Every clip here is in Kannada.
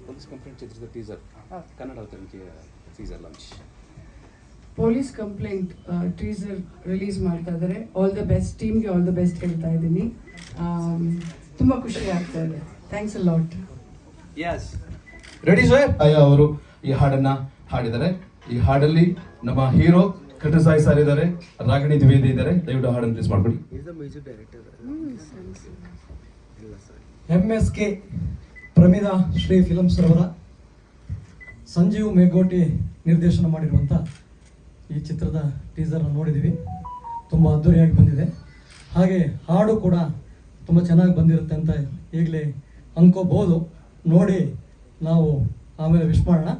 ಪೊಲೀಸ್ ಕಂಪ್ಲೇಂಟ್ ಚಿತ್ರದ teaser Kannada teaser launch. Police complaint teaser release ಮಾಡ್ತಾ ಇದ್ದಾರೆ. ಆಲ್ ದ ಬೆಸ್ಟ್ ಟೀಮ್ಗೆ, ಆಲ್ ದ ಬೆಸ್ಟ್ ಹೇಳ್ತಾ ಇದ್ದೀನಿ. ತುಂಬ ಖುಷಿ ಆಗ್ತಾ ಇದೆ. Thanks a lot. Yes ready sir. ಅವರು ಈ ಹಾಡನ್ನ ಹಾಡಿದ್ದಾರೆ. ಈ ಹಾಡಲ್ಲಿ ನಮ್ಮ ಹೀರೋ ಕಟಸಾಯಿ ಸರ್ ಇದ್ದಾರೆ, ರಾಗಿಣಿ ದ್ವಿವೇದಿ ಇದ್ದಾರೆ. ದಯವಿಟ್ಟು ಹಾಡನ್ನು ರಿಲೀಸ್ ಮಾಡ್ಬಿಡಿ. MSK ಪ್ರಮಿದಾ ಶ್ರೀ ಫಿಲಮ್ಸ್ ರವರ ಸಂಜೀವ್ ಮೇಗೋಟಿ ನಿರ್ದೇಶನ ಮಾಡಿರುವಂಥ ಈ ಚಿತ್ರದ ಟೀಸರ್ನ ನೋಡಿದ್ದೀವಿ. ತುಂಬ ಅದ್ಧೂರಿಯಾಗಿ ಬಂದಿದೆ. ಹಾಗೆ ಹಾಡು ಕೂಡ ತುಂಬ ಚೆನ್ನಾಗಿ ಬಂದಿರುತ್ತೆ ಅಂತ ಈಗಲೇ ಅಂದ್ಕೋಬಹುದು. ನೋಡಿ ನಾವು ಆಮೇಲೆ ವಿಶ್ ಮಾಡೋಣ.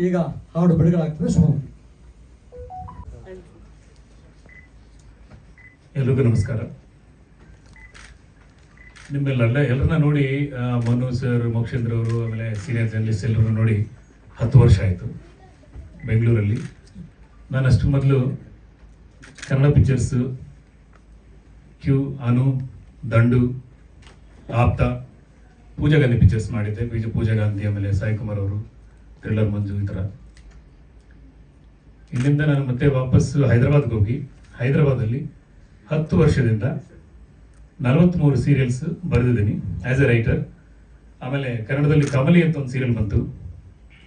ಈಗ ಹಾಡು ಬಿಡುಗಡೆ ಶುಭ. ಎಲ್ರಿಗೂ ನಮಸ್ಕಾರ. ಎಲ್ಲರನ್ನ ನೋಡಿ ಮನು ಸರ್, ಮೋಕ್ಷೇಂದ್ರ ಅವರು, ಆಮೇಲೆ ಸೀನಿಯರ್ ಜರ್ನಲಿಸ್ಟ್ ಎಲ್ಲರೂ ನೋಡಿ 10 ವರ್ಷ ಆಯಿತು ಬೆಂಗಳೂರಲ್ಲಿ. ನಾನು ಅಷ್ಟು ಮೊದಲು ಕನ್ನಡ ಪಿಕ್ಚರ್ಸು ಕ್ಯೂ, ಅನು, ದಂಡು, ಆಪ್ತ, ಪೂಜಾ ಗಾಂಧಿ ಪಿಕ್ಚರ್ಸ್ ಮಾಡಿದ್ದೆ. ಪೂಜಾ ಗಾಂಧಿ, ಆಮೇಲೆ ಸಾಯಿ ಕುಮಾರ್ ಅವರು, ಥ್ರಿಲ್ಲರ್ ಮಂಜು, ಈ ಥರ. ಇಲ್ಲಿಂದ ನಾನು ಮತ್ತೆ ವಾಪಸ್ಸು ಹೈದರಾಬಾದ್ಗೆ ಹೋಗಿ ಹೈದರಾಬಾದಲ್ಲಿ 10 ವರ್ಷದಿಂದ 43 ಸೀರಿಯಲ್ಸ್ ಬರೆದಿದ್ದೀನಿ ಆ್ಯಸ್ ಎ ರೈಟರ್. ಆಮೇಲೆ ಕನ್ನಡದಲ್ಲಿ ಕಮಲಿ ಅಂತ ಒಂದು ಸೀರಿಯಲ್ ಬಂತು,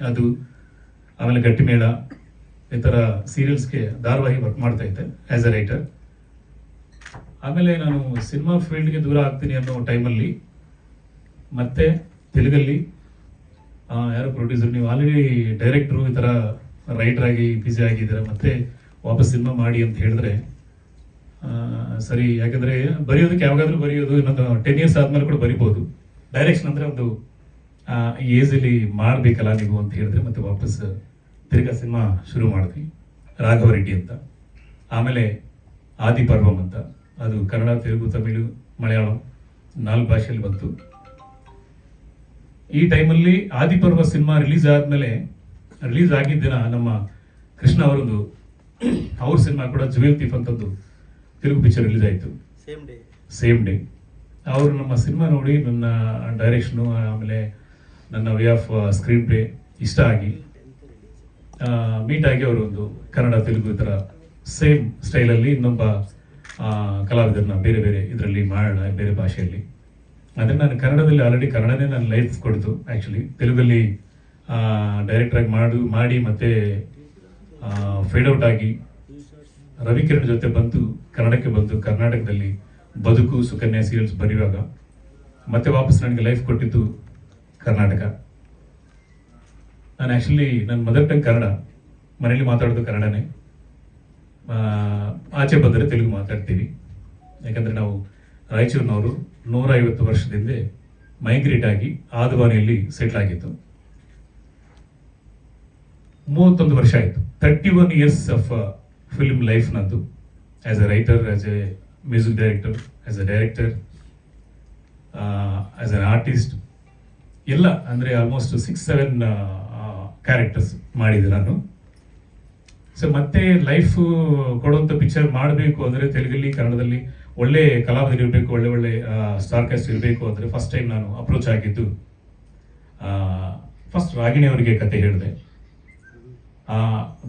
ಅದು. ಆಮೇಲೆ ಗಟ್ಟಿಮೇಳ, ಈ ಥರ ಸೀರಿಯಲ್ಸ್ಗೆ ಧಾರಾವಾಹಿ ವರ್ಕ್ ಮಾಡ್ತಾ ಇದ್ದೆ ಆ್ಯಸ್ ಎ ರೈಟರ್. ಆಮೇಲೆ ನಾನು ಸಿನಿಮಾ ಫೀಲ್ಡ್ಗೆ ದೂರ ಆಗ್ತೀನಿ ಅನ್ನೋ ಟೈಮಲ್ಲಿ ಮತ್ತೆ ತೆಲುಗಲ್ಲಿ ಯಾರೋ ಪ್ರೊಡ್ಯೂಸರ್, ನೀವು ಆಲ್ರೆಡಿ ಡೈರೆಕ್ಟ್ರು, ಈ ಥರ ರೈಟರ್ ಆಗಿ ಬ್ಯುಸಿ ಆಗಿದ್ದೀರ, ಮತ್ತೆ ವಾಪಸ್ ಸಿನಿಮಾ ಮಾಡಿ ಅಂತ ಹೇಳಿದ್ರೆ ಸರಿ, ಯಾಕಂದರೆ ಬರೆಯೋದಕ್ಕೆ ಯಾವಾಗಾದ್ರೂ ಬರೆಯೋದು, ಇನ್ನೊಂದು 10 years ಆದಮೇಲೆ ಕೂಡ ಬರಿಬೋದು. ಡೈರೆಕ್ಷನ್ ಅಂದರೆ ಒಂದು ಏಜಲ್ಲಿ ಮಾಡಬೇಕಲ್ಲ ನೀವು ಅಂತ ಹೇಳಿದ್ರೆ ಮತ್ತೆ ವಾಪಸ್ ತಿರ್ಗಾ ಸಿನಿಮಾ ಶುರು ಮಾಡಿದ್ವಿ. ರಾಘವ ರೆಡ್ಡಿ ಅಂತ, ಆಮೇಲೆ ಆದಿಪರ್ವಂ ಅಂತ, ಅದು ಕನ್ನಡ, ತೆಲುಗು, ತಮಿಳು, ಮಲಯಾಳಂ 4 ಭಾಷೆಯಲ್ಲಿ ಬಂತು. ಈ ಟೈಮಲ್ಲಿ ಆದಿಪರ್ವ ಸಿನಿಮಾ ರಿಲೀಸ್ ಆಗಿದ್ದ ದಿನ ನಮ್ಮ ಕೃಷ್ಣ ಅವರೊಂದು ಅವ್ರ ಸಿನಿಮಾ ಕೂಡ ಜುವೆಲ್ ತೀಫ್ ಅಂತಂದು ತೆಲುಗು ಪಿಕ್ಚರ್ ರಿಲೀಸ್ ಆಯಿತು ಸೇಮ್ ಡೇ. ಅವರು ನಮ್ಮ ಸಿನಿಮಾ ನೋಡಿ ನನ್ನ ಡೈರೆಕ್ಷನು, ಆಮೇಲೆ ನನ್ನ ವೇ ಆಫ್ ಸ್ಕ್ರೀನ್ ಪ್ಲೇ ಇಷ್ಟ ಆಗಿ ಮೀಟ್ ಆಗಿ ಅವರು ಒಂದು ಕನ್ನಡ, ತೆಲುಗು ಈ ಥರ ಸೇಮ್ ಸ್ಟೈಲಲ್ಲಿ ಇನ್ನೊಬ್ಬ ಕಲಾವಿದರನ್ನ ಬೇರೆ ಬೇರೆ ಇದರಲ್ಲಿ ಮಾಡೋಣ, ಬೇರೆ ಭಾಷೆಯಲ್ಲಿ. ಆದರೆ ನಾನು ಕನ್ನಡದಲ್ಲಿ ಆಲ್ರೆಡಿ ಕನ್ನಡನೇ ನನ್ನ ಲೈಫ್ ಕೊಡ್ತು. ಆ್ಯಕ್ಚುಲಿ ತೆಲುಗಲ್ಲಿ ಡೈರೆಕ್ಟ್ರಾಗಿ ಮಾಡಿ ಮತ್ತೆ ಫೇಡ್ಔಟ್ ಆಗಿ ರವಿಕಿರಣ್ ಜೊತೆ ಕನ್ನಡಕ್ಕೆ ಬಂದು ಕರ್ನಾಟಕದಲ್ಲಿ ಬದುಕು, ಸುಕನ್ಯಾ ಸೀರಿಯಲ್ಸ್ ಬರೆಯುವಾಗ ಮತ್ತೆ ವಾಪಸ್ ನನಗೆ ಲೈಫ್ ಕೊಟ್ಟಿದ್ದು ಕರ್ನಾಟಕ. ನಾನು ಆ್ಯಕ್ಚುಲಿ ನನ್ನ ಮದರ್ ಟಂಗ್ ಕನ್ನಡ, ಮನೇಲಿ ಮಾತಾಡೋದು ಕನ್ನಡನೇ. ಆಚೆ ಬಂದರೆ ತೆಲುಗು ಮಾತಾಡ್ತೀವಿ. ಯಾಕಂದರೆ ನಾವು ರಾಯಚೂರಿನವರು 150 ವರ್ಷದ ಹಿಂದೆ ಮೈಗ್ರೇಟ್ ಆಗಿ ಆದವಾನಿಯಲ್ಲಿ ಸೆಟ್ಲ್ ಆಗಿತ್ತು. 31 ವರ್ಷ ಆಯಿತು. 31 years ಆಫ್ ಫಿಲ್ಮ್ ಲೈಫ್ ನಂದು, as A writer, as A music director, as A director, as an artist, ಎಲ್ಲ ಅಂದರೆ ಆಲ್ಮೋಸ್ಟ್ 6-7 ಕ್ಯಾರೆಕ್ಟರ್ಸ್ ಮಾಡಿದೆ ನಾನು. ಸೊ ಮತ್ತೆ ಲೈಫ್ ಕೊಡುವಂಥ ಪಿಕ್ಚರ್ ಮಾಡಬೇಕು ಅಂದರೆ ತೆಲುಗಲ್ಲಿ, ಕನ್ನಡದಲ್ಲಿ ಒಳ್ಳೆ ಕಲಾವಿದರು ಇರಬೇಕು, ಒಳ್ಳೆ ಸ್ಟಾರ್ ಕಾಸ್ಟ್ ಇರಬೇಕು ಅಂದರೆ ಫಸ್ಟ್ ಟೈಮ್ ನಾನು ಅಪ್ರೋಚ್ ಆಗಿದ್ದು ಫಸ್ಟ್ ರಾಗಿಣಿ ಅವರಿಗೆ ಕತೆ ಹೇಳಿದೆ.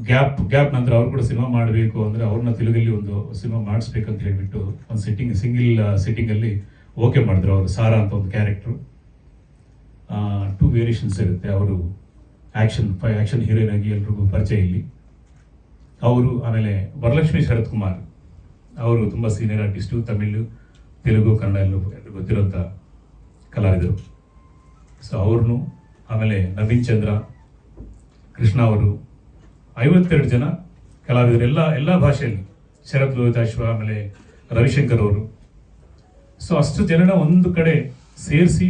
ಗ್ಯಾಪ್ ನಂತರ ಅವ್ರು ಕೂಡ ಸಿನಿಮಾ ಮಾಡಬೇಕು ಅಂದರೆ ಅವ್ರನ್ನ ತೆಲುಗಲ್ಲಿ ಒಂದು ಸಿನಿಮಾ ಮಾಡಿಸ್ಬೇಕಂತ ಹೇಳಿಬಿಟ್ಟು ಒಂದು ಸಿಂಗಲ್ ಸಿಟ್ಟಿಂಗಲ್ಲಿ ಓಕೆ ಮಾಡಿದ್ರು. ಅವರು ಸಾರಾ ಅಂತ ಒಂದು ಕ್ಯಾರೆಕ್ಟ್ರು, 2 ವೇರಿಯೇಷನ್ಸ್ ಇರುತ್ತೆ. ಅವರು ಆ್ಯಕ್ಷನ್ ಹೀರೋಯಿನ್ ಆಗಿ ಎಲ್ರಿಗೂ ಪರಿಚಯ ಇಲ್ಲಿ ಅವರು. ಆಮೇಲೆ ವರಲಕ್ಷ್ಮಿ ಶರತ್ ಕುಮಾರ್ ಅವರು ತುಂಬ ಸೀನಿಯರ್ ಆರ್ಟಿಸ್ಟು, ತಮಿಳು, ತೆಲುಗು, ಕನ್ನಡ ಎಲ್ಲರೂ ಗೊತ್ತಿರೋಂಥ ಕಲಾವಿದರು. ಸೊ ಅವ್ರನ್ನು, ಆಮೇಲೆ ನವೀನ್ ಚಂದ್ರ, ಕೃಷ್ಣ ಅವರು, 52 ಜನ ಕಲಾವಿದರು, ಎಲ್ಲ ಭಾಷೆಯಲ್ಲಿ. ಶರತ್ ಲೋಹಿತಾಶ್ವ, ಆಮೇಲೆ ರವಿಶಂಕರ್ ಅವರು. ಸೊ ಅಷ್ಟು ಜನನ ಒಂದು ಕಡೆ ಸೇರಿಸಿ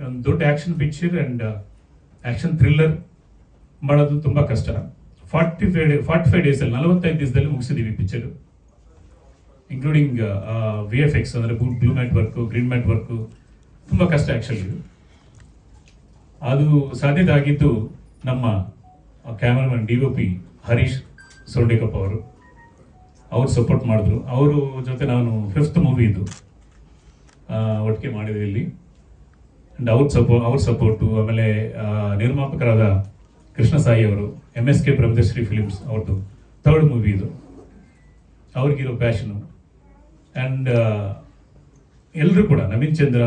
ಒಂದು ದೊಡ್ಡ action picture and action thriller ಮಾಡೋದು ತುಂಬ ಕಷ್ಟ. 45 ಡೇಸಲ್ಲಿ 45 ದಿವಸದಲ್ಲಿ ಮುಗಿಸಿದ್ದೀವಿ ಪಿಕ್ಚರು, ಇನ್ಕ್ಲೂಡಿಂಗ್ VFX ಅಂದರೆ blue mat work, green mat work. ತುಂಬ ಕಷ್ಟ ಆ್ಯಕ್ಚುಲಿ. ಅದು ಸಾಧ್ಯತೆ ಆಗಿದ್ದು ನಮ್ಮ ಕ್ಯಾಮರಾಮನ್ DOP ಹರೀಶ್ ಸೊಂಡಿಕಪ್ಪ ಅವರು ಸಪೋರ್ಟ್ ಮಾಡಿದ್ರು. ಅವರು ಜೊತೆ ನಾನು 5th ಮೂವಿ ಇದು ಒಟ್ಟಿಗೆ ಮಾಡಿದ್ವಿ ಇಲ್ಲಿ. ಆ್ಯಂಡ್ ಅವ್ರ ಸಪೋರ್ಟು, ಆಮೇಲೆ ನಿರ್ಮಾಪಕರಾದ ಕೃಷ್ಣ ಸಾಯಿ ಅವರು, MSK ಬ್ರಹ್ಮದರ್ಶಿ ಫಿಲಿಮ್ಸ್ ಅವ್ರದ್ದು 3rd ಮೂವಿ ಇದು, ಅವ್ರಿಗಿರೋ ಪ್ಯಾಷನು. ಆ್ಯಂಡ್ ಎಲ್ಲರೂ ಕೂಡ ನವೀನ್ ಚಂದ್ರ,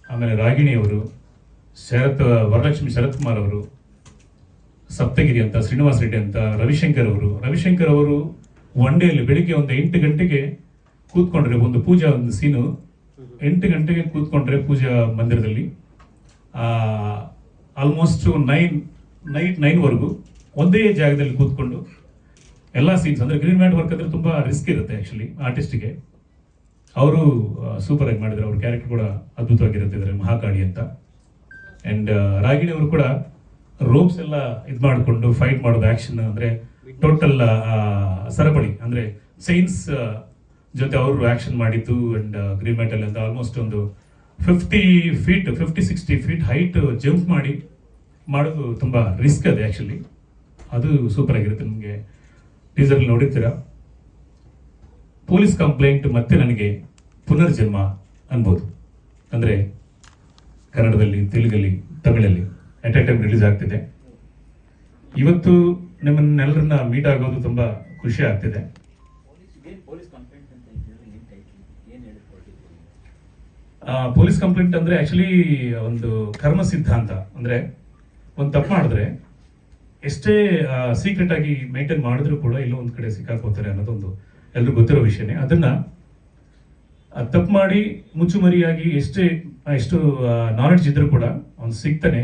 ಆಮೇಲೆ ರಾಗಿಣಿ ಅವರು, ವರಲಕ್ಷ್ಮಿ ಶರತ್ ಕುಮಾರ್ ಅವರು, ಸಪ್ತಗಿರಿ ಅಂತ, ಶ್ರೀನಿವಾಸ್ ರೆಡ್ಡಿ ಅಂತ, ರವಿಶಂಕರ್ ಅವರು ಒನ್ ಡೇಲಿ ಬೆಳಿಗ್ಗೆ ಒಂದು 8 ಗಂಟೆಗೆ ಕೂತ್ಕೊಂಡ್ರೆ, ಒಂದು ಪೂಜಾ ಒಂದು ಸೀನು 8 ಗಂಟೆಗೆ ಕೂತ್ಕೊಂಡ್ರೆ ಪೂಜಾ ಮಂದಿರದಲ್ಲಿ ಆಲ್ಮೋಸ್ಟ್ ನೈಟ್ 9ವರೆಗೂ ಒಂದೇ ಜಾಗದಲ್ಲಿ ಕೂತ್ಕೊಂಡು ಎಲ್ಲ ಸೀನ್ಸ್, ಅಂದರೆ ಗ್ರೀನ್ ಮ್ಯಾಟ್ ವರ್ಕ್ ಅಂದರೆ ತುಂಬ ರಿಸ್ಕ್ ಇರುತ್ತೆ ಆ್ಯಕ್ಚುಲಿ ಆರ್ಟಿಸ್ಟಿಗೆ. ಅವರು ಸೂಪರ್ ಆಗಿ ಮಾಡಿದ್ದಾರೆ, ಅವ್ರ ಕ್ಯಾರೆಕ್ಟರ್ ಕೂಡ ಅದ್ಭುತವಾಗಿರುತ್ತೆ ಇದರಲ್ಲಿ, ಮಹಾಕಾಳಿ ಅಂತ. ಆ್ಯಂಡ್ ರಾಗಿಣಿ ಅವರು ಕೂಡ ರೋಪ್ಸ್ ಎಲ್ಲ ಇದು ಮಾಡಿಕೊಂಡು ಫೈಟ್ ಮಾಡೋದು, ಆ್ಯಕ್ಷನ್ ಅಂದರೆ ಟೋಟಲ್ ಸರಪಳಿ ಅಂದರೆ ಸೈನ್ಸ್ ಜೊತೆ ಅವರು ಆ್ಯಕ್ಷನ್ ಮಾಡಿದ್ದು. ಆ್ಯಂಡ್ ಗ್ರೀನ್ ಮ್ಯಾಟಲ್ಲಿ ಅಂತ ಆಲ್ಮೋಸ್ಟ್ ಒಂದು 50-60 ಫೀಟ್ ಹೈಟ್ ಜಂಪ್ ಮಾಡಿ ಮಾಡೋದು ತುಂಬ ರಿಸ್ಕ್ ಇದೆ ಆ್ಯಕ್ಚುಲಿ. ಅದು ಸೂಪರ್ ಆಗಿರುತ್ತೆ. ನಿಮಗೆ ಟೀಸರಲ್ಲಿ ನೋಡಿರ್ತೀರ. ಪೊಲೀಸ್ ಕಂಪ್ಲೇಂಟ್ ಮತ್ತೆ ನನಗೆ ಪುನರ್ಜನ್ಮ ಅನ್ಬೋದು. ಅಂದರೆ ಕನ್ನಡದಲ್ಲಿ, ತೆಲುಗಲ್ಲಿ, ತಮಿಳಲ್ಲಿ ಅಟ್ ಎ ಟೈಮ್ ರಿಲೀಸ್ ಆಗ್ತಿದೆ. ಇವತ್ತು ನಿಮ್ಮನ್ನೆಲ್ಲರನ್ನ ಮೀಟ್ ಆಗೋದು ತುಂಬ ಖುಷಿ ಆಗ್ತಿದೆ. ಪೊಲೀಸ್ ಕಂಪ್ಲೇಂಟ್ ಅಂದರೆ ಆ್ಯಕ್ಚುಲಿ ಒಂದು ಕರ್ಮ ಸಿದ್ಧಾಂತ. ಅಂದರೆ ಒಂದು ತಪ್ಪು ಮಾಡಿದ್ರೆ ಎಷ್ಟೇ ಸೀಕ್ರೆಟ್ ಆಗಿ ಮೇಂಟೈನ್ ಮಾಡಿದ್ರು ಕೂಡ ಎಲ್ಲೋ ಒಂದು ಕಡೆ ಸಿಕ್ಕಾಕೋತಾರೆ ಅನ್ನೋದೊಂದು ಎಲ್ರಿಗೂ ಗೊತ್ತಿರೋ ವಿಷಯನೇ. ಅದನ್ನ ತಪ್ಪು ಮಾಡಿ ಮುಚ್ಚುಮರಿಯಾಗಿ ಎಷ್ಟು ನಾಲೆಡ್ಜ್ ಇದ್ರೂ ಕೂಡ ಅವ್ನು ಸಿಗ್ತಾನೆ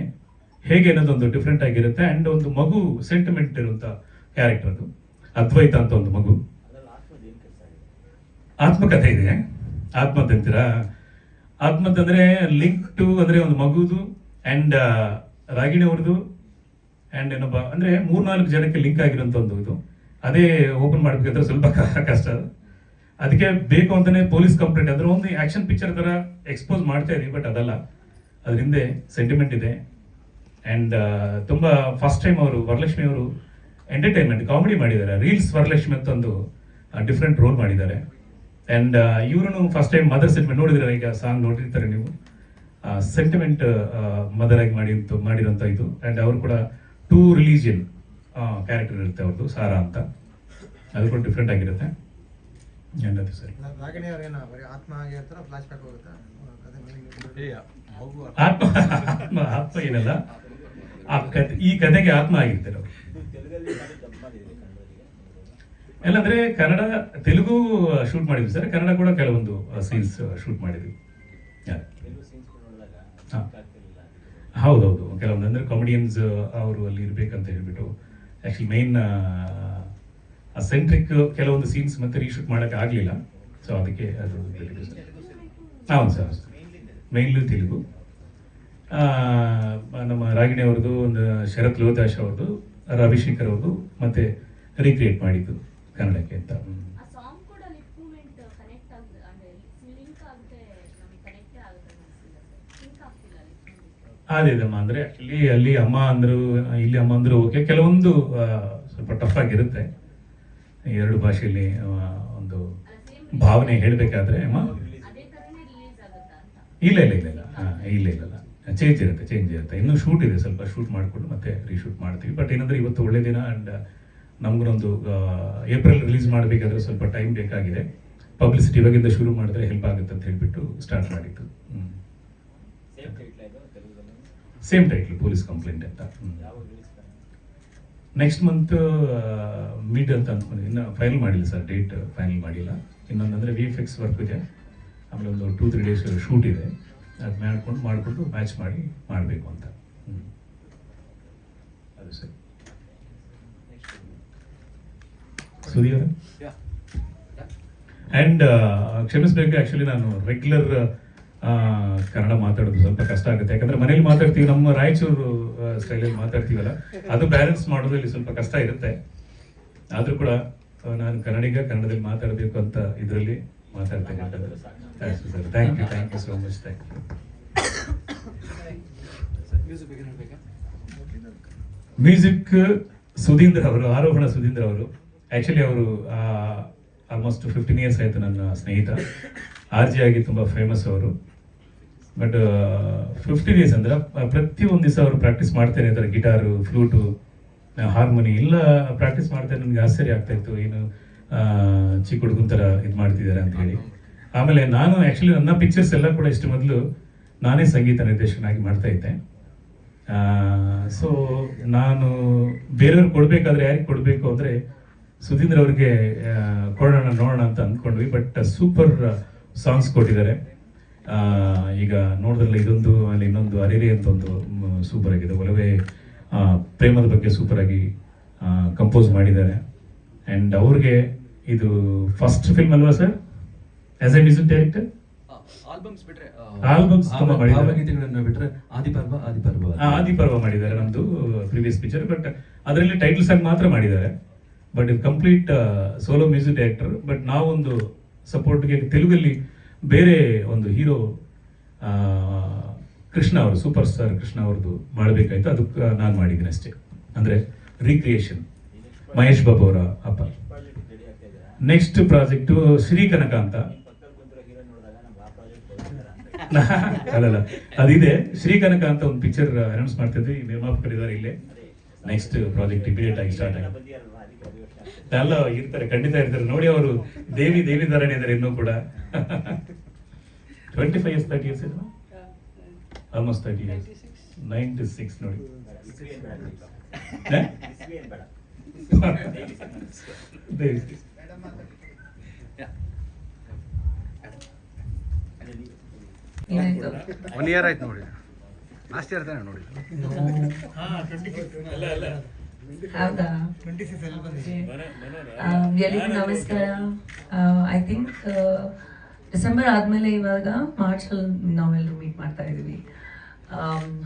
ಹೇಗೆ ಅನ್ನೋದೊಂದು ಡಿಫ್ರೆಂಟ್ ಆಗಿರುತ್ತೆ. ಆ್ಯಂಡ್ ಒಂದು ಮಗು ಸೆಂಟಿಮೆಂಟ್ ಇರುವಂಥ ಕ್ಯಾರೆಕ್ಟರ್ ಅದು, ಅದ್ವೈತ ಅಂತ ಒಂದು ಮಗು. ಆತ್ಮಕಥೆ ಇದೆ. ಆತ್ಮಹತ್ಯೆ ಅಂತೀರಾ? ಆತ್ಮಹತ್ಯೆ ಅಂದರೆ ಲಿಂಕ್ ಟು ಅಂದರೆ ಒಂದು ಮಗುದು ಆ್ಯಂಡ್ ರಾಗಿಣಿ ಅವ್ರದ್ದು ಆ್ಯಂಡ್ ಏನೊಬ್ಬ ಅಂದರೆ 3-4 ಜನಕ್ಕೆ ಲಿಂಕ್ ಆಗಿರೋಂಥ ಒಂದು ಇದು. ಅದೇ ಓಪನ್ ಮಾಡಬೇಕಂದ್ರೆ ಸ್ವಲ್ಪ ಕಷ್ಟ. ಅದಕ್ಕೆ ಬೇಕು ಅಂತಲೇ ಪೊಲೀಸ್ ಕಂಪ್ಲೇಂಟ್ ಅಂದರೆ ಒಂದು ಆ್ಯಕ್ಷನ್ ಪಿಕ್ಚರ್ ಥರ ಎಕ್ಸ್ಪೋಸ್ ಮಾಡ್ತಾ ಇದೀವಿ, ಬಟ್ ಅದಲ್ಲ, ಅದ್ರ ಹಿಂದೆ ಸೆಂಟಿಮೆಂಟ್ ಇದೆ. ಆ್ಯಂಡ್ ತುಂಬ ಫಸ್ಟ್ ಟೈಮ್ ಅವರು ವರಲಕ್ಷ್ಮಿ ಅವರು ಎಂಟರ್ಟೈನ್ಮೆಂಟ್ ಕಾಮಿಡಿ ಮಾಡಿದ್ದಾರೆ. ರೀಲ್ಸ್ ವರಲಕ್ಷ್ಮಿ ಅಂತ ಒಂದು ಡಿಫ್ರೆಂಟ್ ರೋಲ್ ಮಾಡಿದ್ದಾರೆ. ಆ್ಯಂಡ್ ಇವರು ಫಸ್ಟ್ ಟೈಮ್ ಮದರ್ ಸೆಂಟಿಮೆಂಟ್ ನೋಡಿದ್ರೆ, ಈಗ ಸಾಂಗ್ ನೋಡಿರ್ತಾರೆ ನೀವು, ಸೆಂಟಿಮೆಂಟ್ ಮದರ್ ಆಗಿ ಮಾಡಿರೋಂಥ ಇದು. ಆ್ಯಂಡ್ ಅವರು ಕೂಡ 2 ರಿಲಿಜಿಯನ್ ಕ್ಯಾರೆಕ್ಟರ್ ಇರುತ್ತೆ ಅವ್ರದ್ದು, ಸಾರಾ ಅಂತ. ಅದು ಕೂಡ ಡಿಫ್ರೆಂಟ್ ಆಗಿರುತ್ತೆ. ಏನದು ಸರಿ, ಆತ್ಮ ಏನಲ್ಲ, ಈ ಕಥೆಗೆ ಆತ್ಮ ಆಗಿರ್ತಾರೆ ಅವರು. ಎಲ್ಲಂದ್ರೆ ಕನ್ನಡ ತೆಲುಗು ಶೂಟ್ ಮಾಡಿದ್ವಿ ಸರ್, ಕನ್ನಡ ಕೂಡ ಕೆಲವೊಂದು ಸೀನ್ಸ್ ಶೂಟ್ ಮಾಡಿದ್ವಿ. ಹೌದೌದು, ಕೆಲವೊಂದು ಅಂದರೆ ಕಾಮಿಡಿಯನ್ಸ್ ಅವರು ಅಲ್ಲಿ ಇರ್ಬೇಕಂತ ಹೇಳ್ಬಿಟ್ಟು ಆ್ಯಕ್ಚುಲಿ ಮೈನ್ ಸೆಂಟ್ರಿಕ್ ಕೆಲವೊಂದು ಸೀನ್ಸ್ ಮತ್ತೆ ರೀಶೂಟ್ ಮಾಡೋಕ್ಕೆ ಆಗಲಿಲ್ಲ. ಸೊ ಅದಕ್ಕೆ ಅದು ಹೌದು ಸರ್, ಮೈನ್ಲಿ ತೆಲುಗು. ನಮ್ಮ ರಾಗಿಣಿ ಅವ್ರದ್ದು, ಒಂದು ಶರತ್ ಲೋಹಿತಾಶ್ ಅವ್ರದ್ದು, ರವಿಶಂಕರ್ ಅವ್ರದ್ದು ಮತ್ತೆ ರೀಕ್ರಿಯೇಟ್ ಮಾಡಿದ್ದು ಕನ್ನಡಕ್ಕೆ ಅಂತ. ಅದೇದಮ್ಮ ಅಂದರೆ ಅಲ್ಲಿ ಅಮ್ಮ ಅಂದರು, ಇಲ್ಲಿ ಅಮ್ಮ ಅಂದರು ಓಕೆ. ಕೆಲವೊಂದು ಸ್ವಲ್ಪ ಟಫ್ ಆಗಿರುತ್ತೆ 2 ಭಾಷೆಯಲ್ಲಿ ಒಂದು ಭಾವನೆ ಹೇಳಬೇಕಾದ್ರೆ. ಅಮ್ಮ ಇಲ್ಲ ಚೇಂಜ್ ಇರುತ್ತೆ. ಇನ್ನೂ ಶೂಟ್ ಇದೆ, ಸ್ವಲ್ಪ ಶೂಟ್ ಮಾಡಿಕೊಂಡು ಮತ್ತೆ ರೀಶೂಟ್ ಮಾಡ್ತೀವಿ. ಬಟ್ ಏನಂದ್ರೆ ಇವತ್ತು ಒಳ್ಳೆ ದಿನ. ಆ್ಯಂಡ್ ನಮ್ಗೊಂದು ಏಪ್ರಿಲ್ ರಿಲೀಸ್ ಮಾಡಬೇಕಾದ್ರೆ ಸ್ವಲ್ಪ ಟೈಮ್ ಬೇಕಾಗಿದೆ. ಪಬ್ಲಿಸಿಟಿ ಇವಾಗಿಂದ ಶುರು ಮಾಡಿದ್ರೆ ಹೆಲ್ಪ್ ಆಗುತ್ತೆ ಅಂತ ಹೇಳ್ಬಿಟ್ಟು ಸ್ಟಾರ್ಟ್ ಮಾಡಿದ್ದು. ಸೇಮ್ ಟೈಟ್ಲ್, ಪೊಲೀಸ್ ಕಂಪ್ಲೇಂಟ್ ಅಂತ. ನೆಕ್ಸ್ಟ್ ಮಂತ್ ಮಿಡ್ ಅಂತ ಅಂದ್ಕೊಂಡಿದ್ದೀನಿ. ಇನ್ನು ಫೈನಲ್ ಮಾಡಿಲ್ಲ ಸರ್, ಡೇಟ್ ಫೈನಲ್ ಮಾಡಿಲ್ಲ. ಇನ್ನೊಂದು ಅಂದರೆ VFX ವರ್ಕ್ ಇದೆ, ಆಮೇಲೆ ಒಂದು 2-3 ಡೇಸ್ ಶೂಟ್ ಇದೆ. ಅದು ಮಾಡಿಕೊಂಡು ಮ್ಯಾಚ್ ಮಾಡಿ ಮಾಡಬೇಕು ಅಂತ. ಅದು ಸರಿ. ಸುದೀರ್ ಆ್ಯಂಡ್ ಕ್ಷಮಿಸಬೇಕು, ಆ್ಯಕ್ಚುಲಿ ನಾನು ರೆಗ್ಯುಲರ್ ಕನ್ನಡ ಮಾತಾಡೋದು ಸ್ವಲ್ಪ ಕಷ್ಟ ಆಗುತ್ತೆ. ಯಾಕಂದ್ರೆ ಮನೇಲಿ ಮಾತಾಡ್ತೀವಿ, ನಮ್ಮ ರಾಯಚೂರು ಸ್ಟೈಲಲ್ಲಿ ಮಾತಾಡ್ತೀವಲ್ಲ, ಅದು ಬ್ಯಾಲೆನ್ಸ್ ಮಾಡೋದ್ರಲ್ಲಿ ಸ್ವಲ್ಪ ಕಷ್ಟ ಇರುತ್ತೆ. ಆದರೂ ಕೂಡ ನಾನು ಕನ್ನಡದಲ್ಲಿ ಮಾತಾಡಬೇಕು ಅಂತ ಇದರಲ್ಲಿ ಮಾತಾಡ್ತೇನೆ. Sir thank you so much. Thank you. Music Sudheendra ಅವರು, ಆರೋಹಣ ಸುಧೀಂದ್ರ ಅವರು. ಆ್ಯಕ್ಚುಲಿ ಅವರು ಆಲ್ಮೋಸ್ಟ್ 15 ಇಯರ್ಸ್ ಆಯಿತು ನನ್ನ ಸ್ನೇಹಿತ. RJ ಆಗಿ ತುಂಬ ಫೇಮಸ್ ಅವರು. ಬಟ್ 50 ಡೇಸ್ ಅಂದ್ರೆ ಪ್ರತಿಯೊಂದು ದಿವಸ ಅವರು ಪ್ರಾಕ್ಟೀಸ್ ಮಾಡ್ತಾನೆ ಇದ್ದಾರೆ, ಗಿಟಾರು, ಫ್ಲೂಟು, ಹಾರ್ಮೋನಿ ಎಲ್ಲ ಪ್ರಾಕ್ಟೀಸ್ ಮಾಡ್ತಾರೆ. ನನಗೆ ಆಶ್ಚರ್ಯ ಆಗ್ತಾ ಇತ್ತು, ಏನು ಚಿಕ್ಕ ಹುಡುಗನ ಥರ ಇದು ಮಾಡ್ತಿದ್ದಾರೆ ಅಂತ ಹೇಳಿ. ಆಮೇಲೆ ನಾನು ಆ್ಯಕ್ಚುಲಿ ನನ್ನ ಪಿಕ್ಚರ್ಸ್ ಎಲ್ಲ ಕೂಡ ಇಷ್ಟು ಮೊದಲು ನಾನೇ ಸಂಗೀತ ನಿರ್ದೇಶಕನಾಗಿ ಮಾಡ್ತಾ ಇದ್ದೆ. ಸೊ ನಾನು ಬೇರೆಯವ್ರಿಗೆ ಕೊಡಬೇಕಾದ್ರೆ ಯಾರಿಗೆ ಕೊಡಬೇಕು ಅಂದರೆ ಸುಧೀಂದ್ರ ಅವ್ರಿಗೆ ಕೊಡೋಣ ನೋಡೋಣ ಅಂತ ಅಂದ್ಕೊಂಡ್ವಿ. ಬಟ್ ಸೂಪರ್ ಸಾಂಗ್ಸ್ ಕೊಟ್ಟಿದ್ದಾರೆ. ಈಗ ನೋಡಿದ್ರಲ್ಲ, ಇದೊಂದು ಅಲ್ಲಿ ಇನ್ನೊಂದು ಅರೇರಿ ಅಂತ ಒಂದು ಸೂಪರ್ ಆಗಿದೆ, ಒಲವೇ ಪ್ರೇಮದ ಬಗ್ಗೆ ಸೂಪರ್ ಆಗಿ ಕಂಪೋಸ್ ಮಾಡಿದ್ದಾರೆ. ಆ್ಯಂಡ್ ಅವ್ರಿಗೆ ಇದು ಫಸ್ಟ್ ಫಿಲ್ಮ್ ಅಲ್ವಾ sir as A music director? Albums ತುಂಬ ಮಾಡಿದ್ದಾರೆ. ಭಾವಗೀತೆಗಳನ್ನು ಬಿಟ್ಟರೆ ಆದಿಪರ್ವ ಮಾಡಿದ್ದಾರೆ ನಮ್ದು ಪ್ರೀವಿಯಸ್ ಪಿಕ್ಚರ್. ಬಟ್ ಅದರಲ್ಲಿ ಟೈಟಲ್ ಸಾಂಗ್ ಮಾತ್ರ ಮಾಡಿದ್ದಾರೆ. ಬಟ್ ಇದು complete solo music director. But ನಾವೊಂದು ಸಪೋರ್ಟ್ಗೆ ತೆಲುಗಲ್ಲಿ ಬೇರೆ ಒಂದು ಹೀರೋ ಕೃಷ್ಣ ಅವರು, ಸೂಪರ್ ಸ್ಟಾರ್ ಕೃಷ್ಣ ಅವ್ರದ್ದು ಮಾಡಬೇಕಾಯ್ತು, ಅದಕ್ಕೆ ನಾನು ಮಾಡಿದ್ದೀನಿ ಅಷ್ಟೇ. ಅಂದರೆ ರೀಕ್ರಿಯೇಷನ್, ಮಹೇಶ್ ಬಾಬು ಅವರ ಅಪ್ಪ. ನೆಕ್ಸ್ಟ್ ಪ್ರಾಜೆಕ್ಟು ಶ್ರೀಕನಕ ಅಂತ. ಅಲ್ಲಲ್ಲ, ಅದಿದೆ, ಶ್ರೀಕನಕ ಅಂತ ಒಂದು ಪಿಕ್ಚರ್ ಅನೌನ್ಸ್ ಮಾಡ್ತಿದ್ವಿ, ನಿರ್ಮಾಪಕರಿದ್ದಾರೆ ಇಲ್ಲೇ. ನೆಕ್ಸ್ಟ್ ಪ್ರಾಜೆಕ್ಟ್ ಇಮಿಡಿಯೇಟ್ ಆಗಿ ಸ್ಟಾರ್ಟ್ ಆಗಿದೆ. ಎಲ್ಲ ಇರ್ತಾರೆ, ಖಂಡಿತ ಇರ್ತಾರೆ. ನೋಡಿ, ಅವರು ದೇವಿ ಧಾರಣೆ ಇದ್ದಾರೆ ಇನ್ನೂ ಕೂಡ. 25 years, 30 years ಇದೆ, ಆಲ್ಮೋಸ್ಟ್ 30 years. 96 ನೋಡಿ. ಒನ್ ಇಯರ್ ಆಯ್ತು ನೋಡಿ, ಲಾಸ್ಟ್ ಇಯರ್ ತಾನೆ ನೋಡಿ. ಹೌದಾ? ಎಲ್ಲರಿಗೂ ನಮಸ್ಕಾರ. ಐ ಥಿಂಕ್ ಡಿಸೆಂಬರ್ ಆದಮೇಲೆ ಇವಾಗ ಮಾರ್ಚಲ್ಲಿ ನಾವೆಲ್ಲರೂ ಮೀಟ್ ಮಾಡ್ತಾ ಇದ್ದೀವಿ.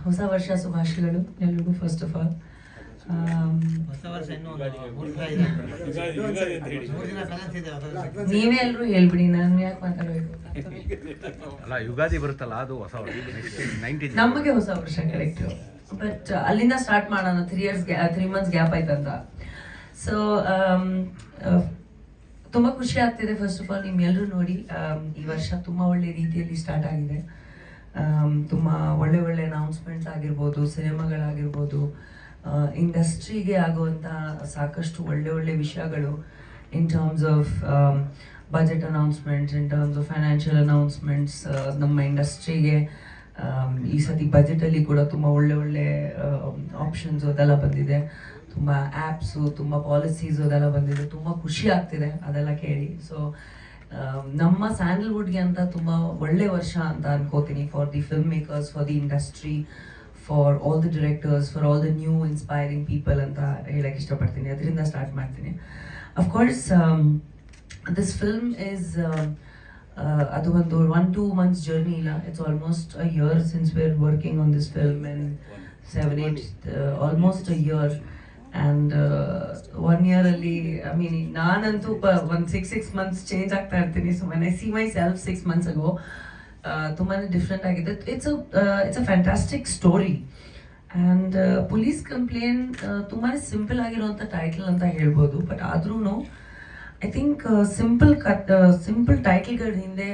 ಹೊಸ ವರ್ಷ ಶುಭಾಶಯಗಳು ಎಲ್ರಿಗೂ. ಫಸ್ಟ್ ಆಫ್ ಆಲ್ ನೀವೇ ಎಲ್ಲರೂ ಹೇಳ್ಬಿಡಿ, ನಾನು ಯಾಕೆ ಮಾತಾಡಬೇಕು? ಅಲ್ಲ, ಯುಗಾದಿ ಬರುತ್ತಲ್ಲ, ಅದು ಹೊಸ ವರ್ಷ. ನಮಗೆ ಹೊಸ ವರ್ಷ ಕರೆಕ್ಟ್. ಬಟ್ ಅಲ್ಲಿಂದ ಸ್ಟಾರ್ಟ್ ಮಾಡೋಣ. 3 months ಗ್ಯಾಪ್ ಆಯ್ತಂತ. ಸೊ ತುಂಬ ಖುಷಿ ಆಗ್ತಿದೆ. ಫಸ್ಟ್ ಆಫ್ ಆಲ್ ನಿಮ್ಮೆಲ್ಲರೂ ನೋಡಿ, ಈ ವರ್ಷ ತುಂಬ ಒಳ್ಳೆ ರೀತಿಯಲ್ಲಿ ಸ್ಟಾರ್ಟ್ ಆಗಿದೆ. ತುಂಬ ಒಳ್ಳೆ ಅನೌನ್ಸ್ಮೆಂಟ್ಸ್ ಆಗಿರ್ಬೋದು, ಸಿನಿಮಾಗಳಾಗಿರ್ಬೋದು, ಇಂಡಸ್ಟ್ರಿಗೆ ಆಗುವಂಥ ಸಾಕಷ್ಟು ಒಳ್ಳೆ ವಿಷಯಗಳು in terms of budget announcements, in terms of financial announcements. ನಮ್ಮ ಇಂಡಸ್ಟ್ರಿಗೆ ಈ ಸತಿ ಬಜೆಟಲ್ಲಿ ಕೂಡ ತುಂಬ ಒಳ್ಳೆ ಆಪ್ಷನ್ಸ್ ಅದೆಲ್ಲ ಬಂದಿದೆ. ತುಂಬ ಆ್ಯಪ್ಸು, ತುಂಬ ಪಾಲಿಸೀಸು ಅದೆಲ್ಲ ಬಂದಿದೆ. ತುಂಬ ಖುಷಿ ಆಗ್ತಿದೆ ಅದೆಲ್ಲ ಕೇಳಿ. ಸೊ ನಮ್ಮ ಸ್ಯಾಂಡಲ್ವುಡ್ಗೆ ಅಂತ ತುಂಬ ಒಳ್ಳೆ ವರ್ಷ ಅಂತ ಅನ್ಕೋತೀನಿ, for the film makers, for the industry, for all the directors, for all the new inspiring people ಅಂತ ಹೇಳಕ್ಕೆ ಇಷ್ಟಪಡ್ತೀನಿ. ಅದರಿಂದ ಸ್ಟಾರ್ಟ್ ಮಾಡ್ತೀನಿ. ಅಫ್ಕೋರ್ಸ್ ದಿಸ್ ಫಿಲ್ಮ್ ಈಸ್ ಅದು ಒಂದು 1-2 months ಜರ್ನಿ ಇಲ್ಲ. It's almost a year since we are working on this film, and 7-8 almost a year. And 1 year ಅಲ್ಲಿ ಐ ಮೀನ್ ನಾನಂತೂ ಒಂದು 6 months ಚೇಂಜ್ ಆಗ್ತಾ ಇರ್ತೀನಿ. So when I see my self 6 months ago, ತುಂಬಾ ಡಿಫ್ರೆಂಟ್ ಆಗಿದೆ. It's a fantastic story. And police complaint ತುಂಬಾ ಸಿಂಪಲ್ ಆಗಿರುವಂಥ ಟೈಟಲ್ ಅಂತ ಹೇಳ್ಬೋದು. ಬಟ್ ಆದ್ರೂ ಐ ಥಿಂಕ್ ಸಿಂಪಲ್ ಟೈಟಲ್ಗಳ ಹಿಂದೆ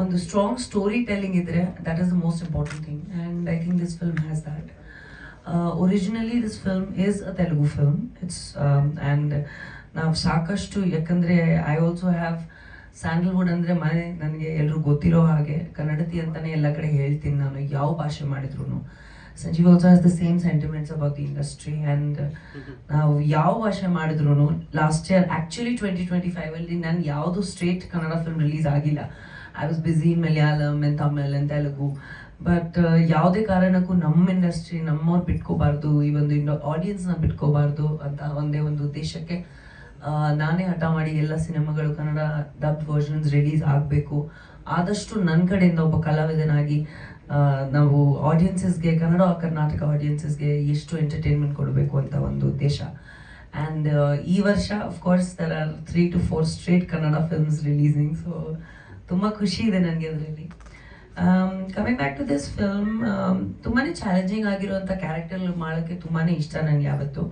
ಒಂದು ಸ್ಟ್ರಾಂಗ್ ಸ್ಟೋರಿ ಟೆಲ್ಲಿಂಗ್ ಇದ್ರೆ that is the most important thing. And I think this film has that. Originally this film is a Telugu film. It's and ನಾವು ಸಾಕಷ್ಟು, ಯಾಕಂದರೆ ಐ ಆಲ್ಸೋ ಹ್ಯಾವ್ ಸ್ಯಾಂಡಲ್ವುಡ್ ಅಂದರೆ ಮನೆ, ನನಗೆ ಎಲ್ಲರೂ ಗೊತ್ತಿರೋ ಹಾಗೆ ಕನ್ನಡತಿ ಅಂತಲೇ ಎಲ್ಲ ಕಡೆ ಹೇಳ್ತೀನಿ ನಾನು, ಯಾವ ಭಾಷೆ ಮಾಡಿದ್ರು. Sanjeev also has the same sentiments about the industry. And ನಾವು ಯಾವ ಭಾಷೆ ಮಾಡಿದ್ರು, ಲಾಸ್ಟ್ ಇಯರ್ ಆ್ಯಕ್ಚುಲಿ 2025 ನಾನು ಯಾವುದು ಸ್ಟ್ರೇಟ್ ಕನ್ನಡ ಫಿಲ್ಮ್ ರಿಲೀಸ್ ಆಗಿಲ್ಲ. I was busy in Malayalam and Tamil and Telugu. But ಯಾವುದೇ ಕಾರಣಕ್ಕೂ ನಮ್ಮ ಇಂಡಸ್ಟ್ರಿ, ನಮ್ಮವ್ರು ಬಿಟ್ಕೋಬಾರ್ದು, ಈ ಒಂದು ಆಡಿಯನ್ಸ್ನ ಬಿಟ್ಕೋಬಾರ್ದು ಅಂತ ಒಂದೇ ಒಂದು ಉದ್ದೇಶಕ್ಕೆ ನಾನೇ ಹಠ ಮಾಡಿ ಎಲ್ಲ ಸಿನಿಮಾಗಳು ಕನ್ನಡ ಡಬ್ಡ್ ವರ್ಷನ್ಸ್ ರಿಲೀಸ್ ಆಗಬೇಕು. ಆದಷ್ಟು ನನ್ನ ಕಡೆಯಿಂದ ಒಬ್ಬ ಕಲಾವಿದನಾಗಿ ನಾವು ಆಡಿಯನ್ಸಸ್ಗೆ, ಕರ್ನಾಟಕ ಆಡಿಯನ್ಸಸ್ಗೆ ಎಷ್ಟು ಎಂಟರ್ಟೈನ್ಮೆಂಟ್ ಕೊಡಬೇಕು ಅಂತ ಒಂದು ಉದ್ದೇಶ. ಆ್ಯಂಡ್ ಈ ವರ್ಷ of course there are 3 to 4 straight Kannada films releasing. So ತುಂಬ ಖುಷಿ ಇದೆ ನನಗೆ ಅದರಲ್ಲಿ. Coming back to this film, ತುಂಬಾ ಚಾಲೆಂಜಿಂಗ್ ಆಗಿರುವಂಥ ಕ್ಯಾರೆಕ್ಟರ್ ಮಾಡೋಕ್ಕೆ ತುಂಬಾ ಇಷ್ಟ ನನಗೆ ಯಾವತ್ತು.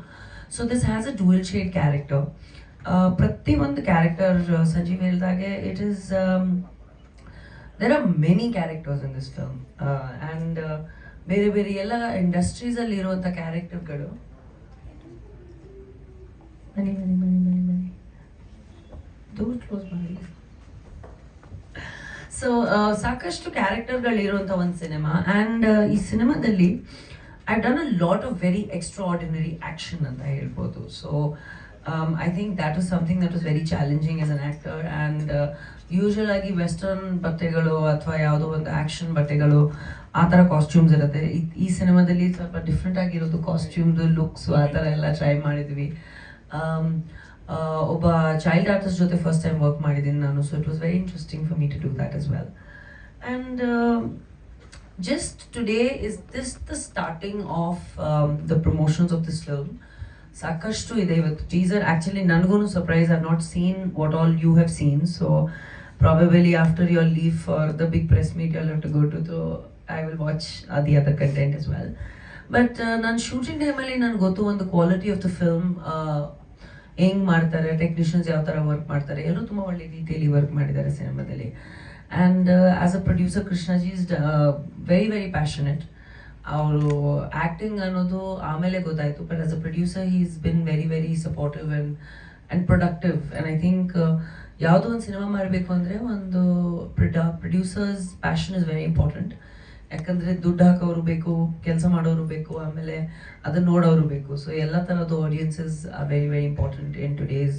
So this has a dual shade character. ಪ್ರತಿಯೊಂದು ಕ್ಯಾರೆಕ್ಟರ್ ಸಂಜೀವ್ ಹೇಳಿದಾಗೆ it is there are many characters in this film, and ಬೇರೆ ಬೇರೆ ಎಲ್ಲ ಇಂಡಸ್ಟ್ರೀಸಲ್ಲಿ ಇರುವಂಥ ಕ್ಯಾರೆಕ್ಟರ್ಗಳು ಮನಿ ಡೋರ್ ಕ್ಲೋಸ್ ಮಾಡಿ. ಸೊ ಸಾಕಷ್ಟು ಕ್ಯಾರೆಕ್ಟರ್ಗಳಿರುವಂಥ ಒಂದು ಸಿನಿಮಾ, ಆ್ಯಂಡ್ ಈ ಸಿನಿಮಾದಲ್ಲಿ I done a lot of very extraordinary action ಅಂತ ಹೇಳ್ಬೋದು. So I think that was something that was very challenging as an actor, and usual ಆಗಿ ವೆಸ್ಟರ್ನ್ ಬಟ್ಟೆಗಳು ಅಥವಾ ಯಾವುದೋ ಒಂದು ಆ್ಯಕ್ಷನ್ ಬಟ್ಟೆಗಳು ಆ ಥರ ಕಾಸ್ಟ್ಯೂಮ್ಸ್ ಇರುತ್ತೆ. ಈ ಸಿನಿಮಾದಲ್ಲಿ ಸ್ವಲ್ಪ ಡಿಫ್ರೆಂಟ್ ಆಗಿರೋದು ಕಾಸ್ಟ್ಯೂಮ್ದು ಲುಕ್ಸು ಆ ಥರ ಎಲ್ಲ ಟ್ರೈ ಮಾಡಿದ್ವಿ. ಒಬ್ಬ ಚೈಲ್ಡ್ ಆರ್ಟಿಸ್ಟ್ ಜೊತೆ ಫಸ್ಟ್ ಟೈಮ್ ವರ್ಕ್ ಮಾಡಿದ್ದೀನಿ ನಾನು, so it was very interesting for me to do that as well. And just today is this the starting of the promotions of this film. Sakashtu ide ivattu teaser, actually nanagunu surprise, I've not seen what all you have seen, so probably after your leave for the big press meet you'll have to go to, so I will watch the other content as well. But nan shooting time alli nan gottu ಒಂದು quality of the film ಹೆಂಗ್ ಮಾಡ್ತಾರೆ, ಟೆಕ್ನಿಷಿಯನ್ಸ್ ಯಾವ ಥರ ವರ್ಕ್ ಮಾಡ್ತಾರೆ, ಎಲ್ಲರೂ ತುಂಬ ಒಳ್ಳೆ ರೀತಿಯಲ್ಲಿ ವರ್ಕ್ ಮಾಡಿದ್ದಾರೆ ಸಿನಿಮಾದಲ್ಲಿ. And as a producer Krishnaji is very very passionate. ಅವರು ಆ್ಯಕ್ಟಿಂಗ್ ಅನ್ನೋದು ಆಮೇಲೆ ಗೊತ್ತಾಯಿತು, but as a producer he is been very very supportive and productive. And I think ಯಾವುದೋ ಒಂದು ಸಿನಿಮಾ ಮಾಡಬೇಕು ಅಂದರೆ ಒಂದು producers passion is very important. ಯಾಕಂದರೆ ದುಡ್ಡು ಹಾಕೋರು ಬೇಕು, ಕೆಲಸ ಮಾಡೋರು ಬೇಕು, ಆಮೇಲೆ ಅದನ್ನು ನೋಡೋರು ಬೇಕು. ಸೊ ಎಲ್ಲ ಥರದ್ದು audiences are very very important in today's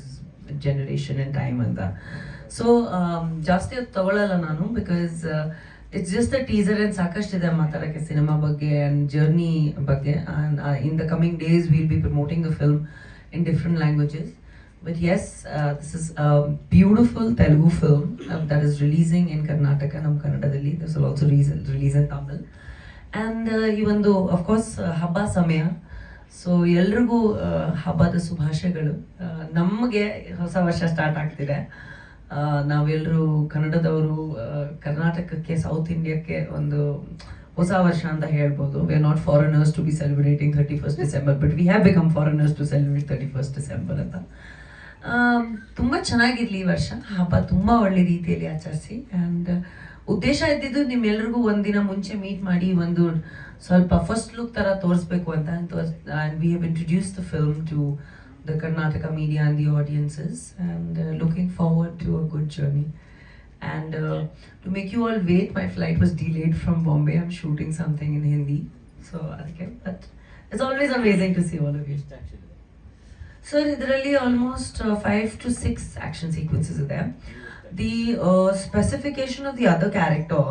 generation and time ಅಂತ. ಸೊ ಜಾಸ್ತಿ ಅದು ತಗೊಳ್ಳಲ್ಲ ನಾನು, because it's just a teaser and ಸಾಕಷ್ಟಿದೆ ಮಾತಾಡೋಕ್ಕೆ ಸಿನಿಮಾ ಬಗ್ಗೆ ಆ್ಯಂಡ್ ಜರ್ನಿ ಬಗ್ಗೆ. And in the coming days will be promoting the film in different languages. But yes, this is a beautiful Telugu film that is releasing in Karnataka, Nam Kannadadalli. This will also release in Tamil. And even though, of course, Habba Samaya. So, ಎಲ್ರಿಗೂ ಹಬ್ಬದ ಶುಭಾಶಯಗಳು. ನಮಗೆ ಹೊಸ ವರ್ಷ ಸ್ಟಾರ್ಟ್ ಆಗ್ತಿದೆ. ನಾವೆಲ್ಲರೂ ಕನ್ನಡದವರು ಕರ್ನಾಟಕಕ್ಕೆ, ಸೌತ್ ಇಂಡಿಯಾಕ್ಕೆ ಒಂದು ಹೊಸ ವರ್ಷ ಅಂತ ಹೇಳ್ಬೋದು. We are not foreigners to be celebrating 31st December, but we have become foreigners to celebrate 31st December ಅಂತ. ತುಂಬ ಚೆನ್ನಾಗಿರಲಿ ಈ ವರ್ಷ, ಹಬ್ಬ ತುಂಬ ಒಳ್ಳೆ ರೀತಿಯಲ್ಲಿ ಆಚರಿಸಿ. ಆ್ಯಂಡ್ ಉದ್ದೇಶ ಇದ್ದಿದ್ದು ನಿಮ್ಮೆಲ್ರಿಗೂ ಒಂದಿನ ಮುಂಚೆ ಮೀಟ್ ಮಾಡಿ ಒಂದು ಸ್ವಲ್ಪ ಫಸ್ಟ್ ಲುಕ್ ಥರ ತೋರಿಸ್ಬೇಕು ಅಂತ. And we have introduce the film to the Karnataka media and the audiences, and looking forward to a good journey. And to make you all wait, my flight was delayed from Bombay. I'm shooting something in Hindi, so okay. But it's always amazing to see all of you. So idralli almost 5 to 6 action sequences are there. The specification of the other character,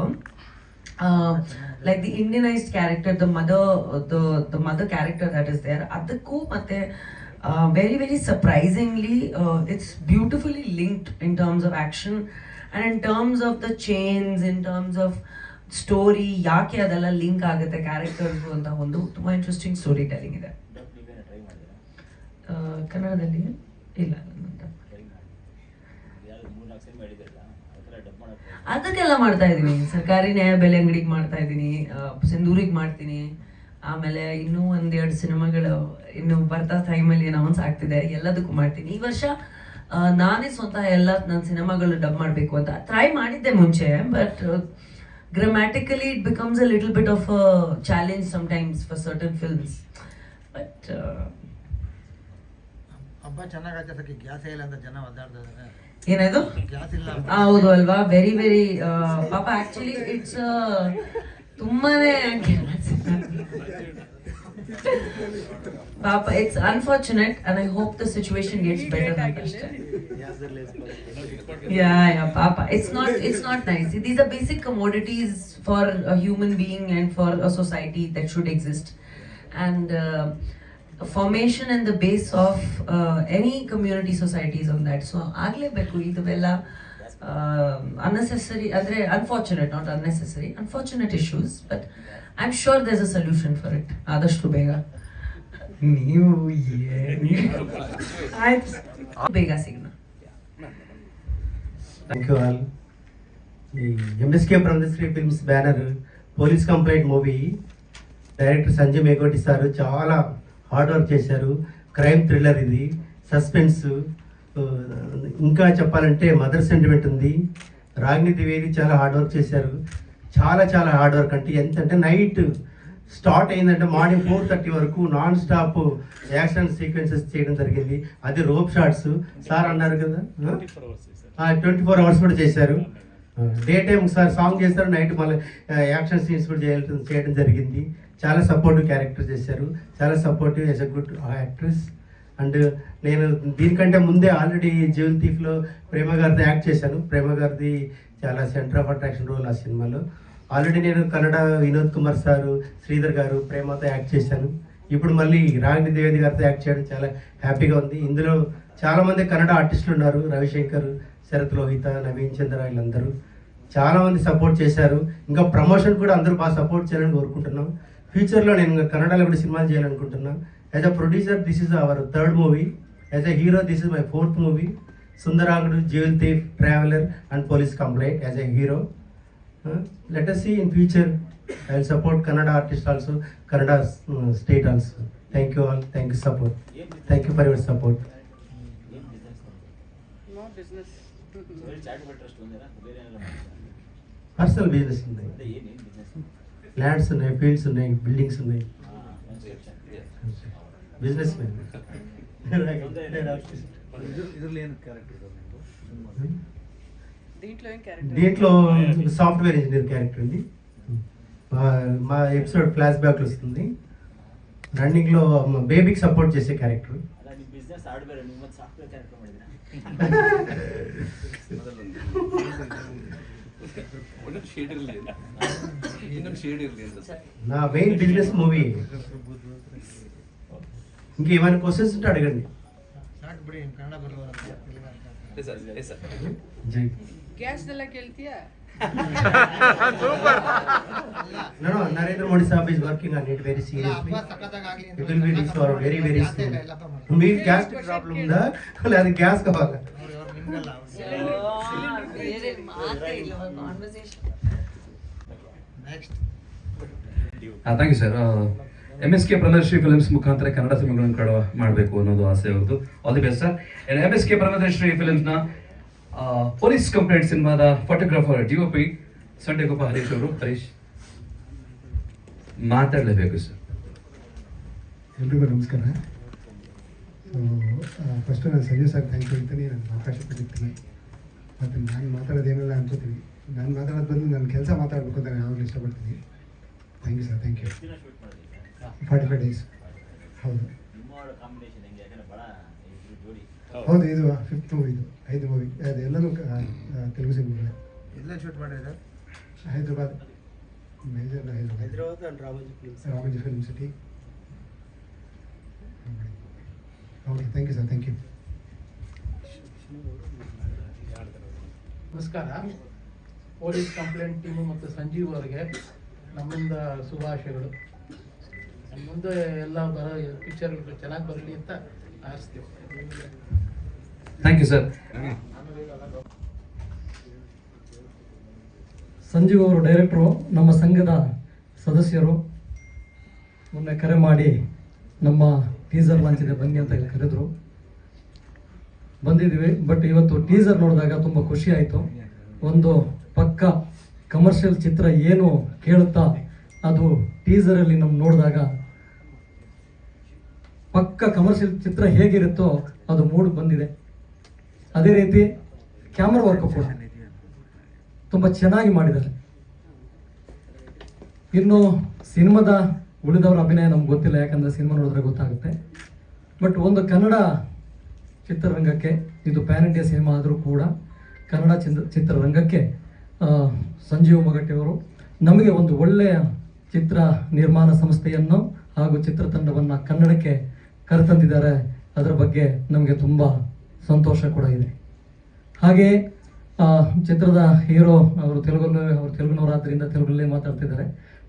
like the Indianized character, the mother character that is there, adakku matte very very surprisingly it's beautifully linked in terms of action. And in terms of the chains, in terms of story, ಯಾಕೆ ಅದೆಲ್ಲ ಲಿಂಕ್ ಆಗುತ್ತೆ ಕ್ಯಾರೆಕ್ಟರ್ಸು ಅಂತ ಒಂದು ತುಂಬ ಇಂಟ್ರೆಸ್ಟಿಂಗ್ ಸ್ಟೋರಿ ಟೆಲಿಂಗ್ ಇದೆ. ಕನ್ನಡದಲ್ಲಿ ಇಲ್ಲ, ಅದಕ್ಕೆಲ್ಲ ಮಾಡ್ತಾ ಇದ್ದೀನಿ. ಸರ್ಕಾರಿ ನ್ಯಾಯ ಬೆಲೆ ಅಂಗಡಿಗೆ ಮಾಡ್ತಾ ಇದ್ದೀನಿ, ಸಿಂಧೂರಿಗೆ ಮಾಡ್ತೀನಿ, ಆಮೇಲೆ ಇನ್ನೂ 1-2 ಸಿನಿಮಾಗಳು ಇನ್ನು ಬರ್ತಾ ಟೈಮಲ್ಲಿ ಅನೌನ್ಸ್ ಆಗ್ತಿದೆ, ಎಲ್ಲದಕ್ಕೂ ಮಾಡ್ತೀನಿ. ಈ ವರ್ಷ ನಾನೇ ಸ್ವಂತ ಎಲ್ಲ ನನ್ನ ಸಿನಿಮಾಗಳು ಡಬ್ ಮಾಡಬೇಕು ಅಂತ ಟ್ರೈ ಮಾಡಿದ್ದೆ ಮುಂಚೆ, but grammatically it becomes a little bit of a challenge sometimes for certain films. But ಹಬ್ಬ ಚೆನ್ನಾಗಿ ಆಚರಿಸಕ್ಕೆ ಗ್ಯಾಸ್ ಇಲ್ಲ ಅಂತ ಜನ ಒದ್ದಾಡ್ತಿದ್ದಾರೆ. ಏನದು? ಗ್ಯಾಸ್ ಇಲ್ಲ. ಹೌದು ಅಲ್ವಾ, ವೆರಿ ವೆರಿ ಪಾಪ. ಆಕ್ಚುಲಿ ಇಟ್ಸ್ ತುಂಬಾನೇ Papa, it's unfortunate and I hope the situation gets better than this time. Yeah, Papa. It's not nice. These are basic commodities for a human being and for a society that should exist. And formation and the base of any community society is on that. So, aglebeku iduvella unnecessary, unfortunate, not unnecessary, unfortunate issues, but I'm sure there's a solution for it. Adashtu bega. ನೀವು ಬೇಗ ಸಿಗೋಣ. Thank you all. The MSK Brahmdasri Films banner police complaint movie director Sanjay Meghoti sir చాలా హార్డ్ వర్క్ చేశారు. క్రైమ్ థ్రిల్లర్ ఇది, సస్పెన్స్, ఇంకా చెప్పాలంటే మదర్ సెంటిమెంట్ ఉంది. రాగిణి ద్వివేది చాలా హార్డ్ వర్క్ చేశారు. చాలా హార్డ్ వర్క్ అంటే ఎంతంటే నైట్ స్టార్ట్ అయిందంటే మార్నింగ్ 4:30 వరకు నాన్ స్టాప్ యాక్షన్ సీక్వెన్సెస్ చేయడం జరిగింది. అది రోప్ షాట్స్ సార్ అన్నారు కదా, 24 అవర్స్ కూడా చేశారు. డే టైం సార్ సాంగ్ చేస్తారు, నైట్ మళ్ళీ యాక్షన్ సీన్స్ కూడా చేయడం జరిగింది. చాలా సపోర్టివ్ క్యారెక్టర్ చేశారు, చాలా supportive as a good actress. And నేను దీనికంటే ముందే ఆల్రెడీ జెవెల్ థీఫ్లో ప్రేమ గారితో యాక్ట్ చేశాను. ప్రేమ గారిది చాలా సెంటర్ ఆఫ్ అట్రాక్షన్ రోల్ ఆ సినిమాలో. ఆల్రెడీ నేను కన్నడ వినోద్ కుమార్ సారు, శ్రీధర్ గారు, ప్రేమతో యాక్ట్ చేశాను. ఇప్పుడు మళ్ళీ రాగిణి ద్వివేది గారితో యాక్ట్ చేయడం చాలా హ్యాపీగా ఉంది. ఇందులో చాలామంది కన్నడ ఆర్టిస్టులు ఉన్నారు, రవిశంకర్, శరత్ లోహిత, నవీన్ చంద్ర, వీళ్ళందరూ చాలామంది సపోర్ట్ చేశారు. ఇంకా ప్రమోషన్ కూడా అందరూ బాగా సపోర్ట్ చేయాలని కోరుకుంటున్నాం. ఫ్యూచర్లో నేను కన్నడలో కూడా సినిమాలు చేయాలనుకుంటున్నాను. As a producer this is our 3rd movie. As a hero this is my 4th movie. Sundarangudu, jewel thief, traveller and police complaint as a hero. Let us see in future. I will support Kannada artists also, Kannada state also. Thank you all. Thank you support. Thank you for your support. No business. Personal business ఉన్నాయి, ల్యాండ్స్ ఉన్నాయి, ఫీల్డ్స్ ఉన్నాయి, బిల్డింగ్స్ ఉన్నాయి. Business man. దీంట్లో సాఫ్ట్వేర్ ఇంజనీర్ క్యారెక్టర్ ఉంది. మా ఎపిసోడ్ ఫ్లాష్ బ్యాక్ వస్తుంది. రన్నింగ్లో బేబీకి సపోర్ట్ చేసే క్యారెక్టర్. నా మెయిన్ బిజినెస్ మూవీ. ఇంకేమైనా క్వశ్చన్స్ ఉంటే అడగండి. ಕನ್ನಡ ಬರುವವರ ಜೈ. ಗ್ಯಾಸ್ ಎಲ್ಲ ಕೇಳ್ತೀಯಾ? No, Narendra Modi Sahab is working on it very seriously. It will be reached for very soon. మీకు గ్యాస్ ప్రాబ్లం ఉందా లేదా గ్యాస్ కావాలా? Next thank you sir. MSK Pramadashri films ಮುಖಾಂತರ ಕನ್ನಡ ಸಿನಿಮಾಗಳನ್ನು ಮಾಡಬೇಕು ಅನ್ನೋದು ಆಸೆ ಅವ್ರದ್ದು. All the best sir. MSK Pramadashri ಫಿಲ್ಮ್ಸ್ನ ಪೊಲೀಸ್ ಕಂಪ್ಲೇಂಟ್ ಸಿನಿಮಾದ ಫೋಟೋಗ್ರಾಫರ್ DOP ಸಂಡೆಗೊಪ್ಪ ಹರೀಶ್ ಅವರು. ಹರೀಶ್ ಮಾತಾಡಲೇಬೇಕು ಸರ್. ಎಲ್ರಿಗೂ ನಮಸ್ಕಾರ. ಸೊ ಫಸ್ಟು ನಾನು ಸಂಜಯ್ ಸರ್ ಥ್ಯಾಂಕ್ ಯು ಅಂತೀನಿ, ನಾನು ಅವಕಾಶ ಕೊಟ್ಟಿರ್ತೀನಿ. ಮತ್ತು ನಾನು ಮಾತಾಡೋದೇನಿಲ್ಲ ಅನ್ಕೋತೀನಿ, ನಾನು ಮಾತಾಡೋದು ಬಂದು ನನ್ನ ಕೆಲಸ ಮಾತಾಡಬೇಕು ಅಂತ ನಾನು ಯಾವಾಗಲೂ ಇಷ್ಟಪಡ್ತೀನಿ. Thank you sir, thank you. 45 days. ಹೌದು ಹೌದು, ಇದು 5th ಮೂವಿ, ಇದು 5th ಮೂವಿ. ಅದೆಲ್ಲನೂ ತೆಲುಗು ಸಿನಿಮಾ. ಎಲ್ಲ ಶೂಟ್ ಮಾಡಿದ್ರೆ Hyderabad, major Hyderabad and Ramoji film city. Okay, thank you sir, thank you. ನಮಸ್ಕಾರ. ಪೊಲೀಸ್ ಕಂಪ್ಲೇಂಟ್ ಟೀಮು ಮತ್ತು ಸಂಜೀವ್ ಅವರಿಗೆ ನಮ್ಮಿಂದ ಶುಭಾಶಯಗಳು. ಮುಂದೆ ಎಲ್ಲ ಬರೋ ಪಿಕ್ಚರ್ಗಳು ಚೆನ್ನಾಗಿ ಬರಲಿ ಅಂತ ಆರಿಸ್ತೀವಿ. Thank you sir. ಸಂಜೀವ್ ಅವರು ಡೈರೆಕ್ಟ್ರು, ನಮ್ಮ ಸಂಘದ ಸದಸ್ಯರು. ಮೊನ್ನೆ ಕರೆ ಮಾಡಿ ನಮ್ಮ ಟೀಸರ್ ಲಾಂಚ್ ಇದೆ ಬನ್ನಿ ಅಂತ ಕರೆದ್ರು, ಬಂದಿದ್ದೀವಿ. ಬಟ್ ಇವತ್ತು ಟೀಸರ್ ನೋಡಿದಾಗ ತುಂಬ ಖುಷಿ ಆಯಿತು. ಒಂದು ಪಕ್ಕ ಕಮರ್ಷಿಯಲ್ ಚಿತ್ರ ಏನು ಕೇಳುತ್ತಾ ಅದು ಟೀಸರಲ್ಲಿ ನಮ್ಗೆ ನೋಡಿದಾಗ ಪಕ್ಕ ಕಮರ್ಷಿಯಲ್ ಚಿತ್ರ ಹೇಗಿರುತ್ತೋ ಅದು ಮೂಡ್ ಬಂದಿದೆ. ಅದೇ ರೀತಿ ಕ್ಯಾಮ್ರಾ ವರ್ಕ್ ಕೂಡ ತುಂಬ ಚೆನ್ನಾಗಿ ಮಾಡಿದ್ದಾರೆ. ಇನ್ನು ಸಿನಿಮಾದ ಉಳಿದವರ ಅಭಿನಯ ನಮ್ಗೆ ಗೊತ್ತಿಲ್ಲ, ಯಾಕಂದರೆ ಸಿನಿಮಾ ನೋಡಿದ್ರೆ ಗೊತ್ತಾಗುತ್ತೆ. ಬಟ್ ಒಂದು ಕನ್ನಡ ಚಿತ್ರರಂಗಕ್ಕೆ, ಇದು ಪ್ಯಾನ್ ಇಂಡಿಯಾ ಸಿನಿಮಾ ಆದರೂ ಕೂಡ ಕನ್ನಡ ಚಿತ್ರರಂಗಕ್ಕೆ ಸಂಜೀವ್ ಮಗಟ್ಟಿಯವರು ನಮಗೆ ಒಂದು ಒಳ್ಳೆಯ ಚಿತ್ರ ನಿರ್ಮಾಣ ಸಂಸ್ಥೆಯನ್ನು ಹಾಗೂ ಚಿತ್ರತಂಡವನ್ನು ಕನ್ನಡಕ್ಕೆ ಕರೆತಂದಿದ್ದಾರೆ. ಅದರ ಬಗ್ಗೆ ನಮಗೆ ತುಂಬ ಸಂತೋಷ ಕೂಡ ಇದೆ. ಹಾಗೆ ಚಿತ್ರದ ಹೀರೋ ಅವರು ತೆಲುಗುನವರಾದ್ರಿಂದ ತೆಲುಗಲ್ಲೇ ಮಾತಾಡ್ತಿದ್ದಾರೆ.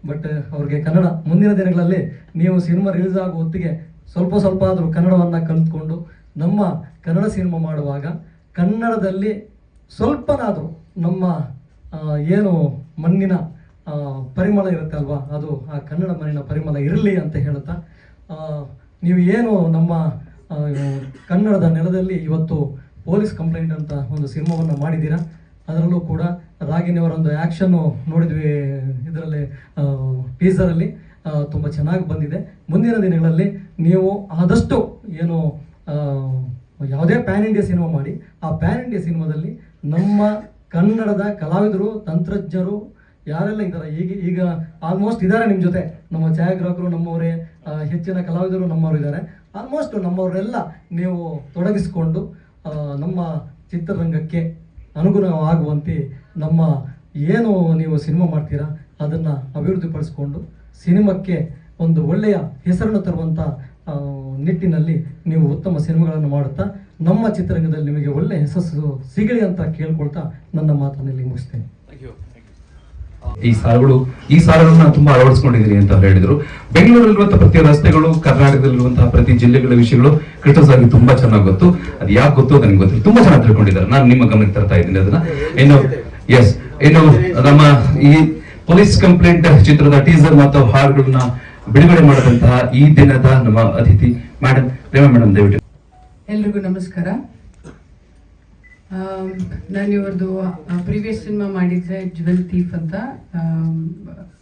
ಬಟ್ ಅವ್ರಿಗೆ ಕನ್ನಡ ಮುಂದಿನ ದಿನಗಳಲ್ಲಿ ನೀವು ಸಿನಿಮಾ ರಿಲೀಸ್ ಆಗೋ ಹೊತ್ತಿಗೆ ಸ್ವಲ್ಪ ಆದರೂ ಕನ್ನಡವನ್ನು ಕಲಿತ್ಕೊಂಡು ನಮ್ಮ ಕನ್ನಡ ಸಿನಿಮಾ ಮಾಡುವಾಗ ಕನ್ನಡದಲ್ಲಿ ಸ್ವಲ್ಪನಾದರೂ ನಮ್ಮ ಏನು ಮಣ್ಣಿನ ಪರಿಮಳ ಇರುತ್ತೆ ಅಲ್ವಾ, ಅದು ಆ ಕನ್ನಡ ಮಣ್ಣಿನ ಪರಿಮಳ ಇರಲಿ ಅಂತ ಹೇಳುತ್ತಾ, ನೀವು ಏನು ನಮ್ಮ ಕನ್ನಡದ ನೆಲದಲ್ಲಿ ಇವತ್ತು ಪೊಲೀಸ್ ಕಂಪ್ಲೇಂಟ್ ಅಂತ ಒಂದು ಸಿನಿಮಾವನ್ನು ಮಾಡಿದ್ದೀರಾ, ಅದರಲ್ಲೂ ಕೂಡ ರಾಗಿಣಿಯವರೊಂದು ಆ್ಯಕ್ಷನ್ನು ನೋಡಿದ್ವಿ ಇದರಲ್ಲಿ ಟೀಸರಲ್ಲಿ, ತುಂಬ ಚೆನ್ನಾಗಿ ಬಂದಿದೆ. ಮುಂದಿನ ದಿನಗಳಲ್ಲಿ ನೀವು ಆದಷ್ಟು ಏನು ಯಾವುದೇ ಪ್ಯಾನ್ ಇಂಡಿಯಾ ಸಿನಿಮಾ ಮಾಡಿ, ಆ ಪ್ಯಾನ್ ಇಂಡಿಯಾ ಸಿನಿಮಾದಲ್ಲಿ ನಮ್ಮ ಕನ್ನಡದ ಕಲಾವಿದರು, ತಂತ್ರಜ್ಞರು ಯಾರೆಲ್ಲ ಇದ್ದಾರೆ, ಈಗ ಆಲ್ಮೋಸ್ಟ್ ಇದ್ದಾರೆ ನಿಮ್ಮ ಜೊತೆ. ನಮ್ಮ ಛಾಯಾಗ್ರಾಹಕರು ನಮ್ಮವರೇ, ಹೆಚ್ಚಿನ ಕಲಾವಿದರು ನಮ್ಮವರು ಇದ್ದಾರೆ. ಆಲ್ಮೋಸ್ಟ್ ನಮ್ಮವರೆಲ್ಲ ನೀವು ತೊಡಗಿಸಿಕೊಂಡು ನಮ್ಮ ಚಿತ್ರರಂಗಕ್ಕೆ ಅನುಗುಣವಾಗುವಂತೆ ನಮ್ಮ ಏನು ನೀವು ಸಿನಿಮಾ ಮಾಡ್ತೀರಾ ಅದನ್ನು ಅಭಿವೃದ್ಧಿಪಡಿಸ್ಕೊಂಡು ಸಿನಿಮಾಕ್ಕೆ ಒಂದು ಒಳ್ಳೆಯ ಹೆಸರನ್ನು ತರುವಂಥ ನಿಟ್ಟಿನಲ್ಲಿ ನೀವು ಉತ್ತಮ ಸಿನಿಮಾಗಳನ್ನು ಮಾಡುತ್ತಾ ನಮ್ಮ ಚಿತ್ರರಂಗದಲ್ಲಿ ನಿಮಗೆ ಒಳ್ಳೆಯ ಯಶಸ್ಸು ಸಿಗಲಿ ಅಂತ ಕೇಳ್ಕೊಳ್ತಾ ನನ್ನ ಮಾತನ್ನು ಇಲ್ಲಿ ಮುಗಿಸ್ತೇನೆ. ಈ ಸಾಲುಗಳನ್ನ ತುಂಬಾ ಅಳವಡಿಸ್ಕೊಂಡಿದ್ದೀನಿ ಅಂತ ಹೇಳಿದ್ರು. ಬೆಂಗಳೂರಲ್ಲಿರುವಂತಹ ಪ್ರತಿ ರಸ್ತೆಗಳು, ಕರ್ನಾಟಕದಲ್ಲಿರುವಂತಹ ಪ್ರತಿ ಜಿಲ್ಲೆಗಳ ವಿಷಯಗಳು ಕೃಷ್ಣ ಸರ್ಗೆ ತುಂಬಾ ಚೆನ್ನಾಗಿ ಗೊತ್ತು. ಅದು ಯಾಕೆ ಗೊತ್ತು ನನಗೆ ಗೊತ್ತಿಲ್ಲ, ತುಂಬಾ ಚೆನ್ನಾಗಿ ತಿಳ್ಕೊಂಡಿದ್ದಾರೆ. ನಾನು ನಿಮ್ಮ ಗಮನಕ್ಕೆ ತರ್ತಾ ಇದ್ದೀನಿ ಅದನ್ನ. ಇನ್ನು ನಮ್ಮ ಈ ಪೊಲೀಸ್ ಕಂಪ್ಲೇಂಟ್ ಚಿತ್ರದ ಟೀಸರ್ ಮತ್ತು ಹಾಡುಗಳನ್ನ ಬಿಡುಗಡೆ ಮಾಡಿದಂತಹ ಈ ದಿನದ ನಮ್ಮ ಅತಿಥಿ ಮೇಡಮ್ ಪ್ರೇಮ ಮೇಡಮ್, ದಯವಿಟ್ಟು. ಎಲ್ರಿಗೂ ನಮಸ್ಕಾರ. ನಾನು ಇವ್ರದ್ದು ಪ್ರೀವಿಯಸ್ ಸಿನಿಮಾ ಮಾಡಿದ್ದೆ ಜ್ಯುವೆಲ್ ಥೀಫ್ ಅಂತ.